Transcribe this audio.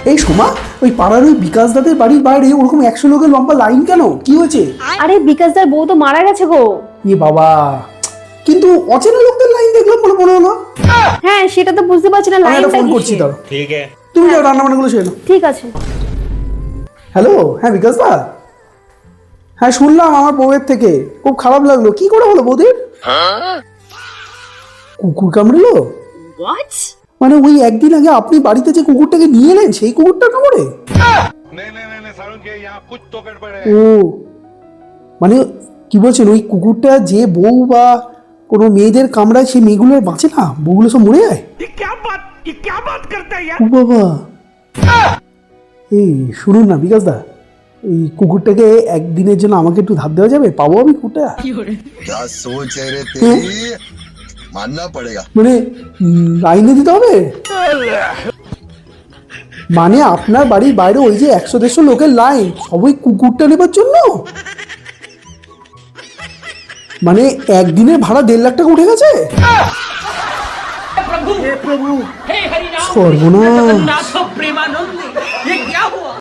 এই সোমা, ওই পাড়ার ওই বিকাশ দাদের বাড়ির বাইরে ওরকম 100 লোকের লম্বা লাইন কেন? কি হয়েছে? আরে বিকাশদার বউ তো মারা গেছে গো। এ বাবা, কিন্তু অচেনা লোকদের লাইন দেখলাম বলে মনে হলো। হ্যাঁ সেটা তো বুঝতে পারছি না আমি একটা লাইনটা ফোন করছি, কিসের। দাঁড়াও। ठीक है। তুমি যাও রান্না বান্নাগুলো সেরে নাও। ঠিক আছে। হ্যালো, হ্যাঁ বিকাশ দা। হ্যাঁ শুনলাম আমার বউয়ের থেকে, খুব খারাপ লাগলো। কি করে হলো বৌদির? কুকুর কামড়েলো? হোয়াট? মানে ওই একদিন আগে আপনি বাড়িতে যে কুকুরটাকে নিয়ে এলেন সেই কুকুরটা কামড়ে? नहीं नहीं नहीं सारुण के यहाँ कुछ तो गड़बड़ है। ও মানে কি বলছেন, ওই কুকুরটা যে বউ বা কোনো মেয়েদের কামড়ায় সেই মেয়েগুলো আর বাঁচে না, বউগুলো সব মরে যায়? ये क्या बात करता है यार। ও বাবা, এই শুনুন না বিকাশ দা, এই কুকুরটাকে একদিনের জন্য আমাকে একটু ধার দেওয়া যাবে? পাবো আমি কুকুরটা? क्या सोच है रे तेरी, मानना पड़ेगा। মানে আইনে দিতে হবে? মানে আপনার বাড়ির বাইরে ওই যে 100-150 লোকের লাইন, সবাই কুকুরটা নেবার জন্য? মানে একদিনের ভাড়া 1.5 লাখ টাকা উঠে গেছে? সর্বনাশ।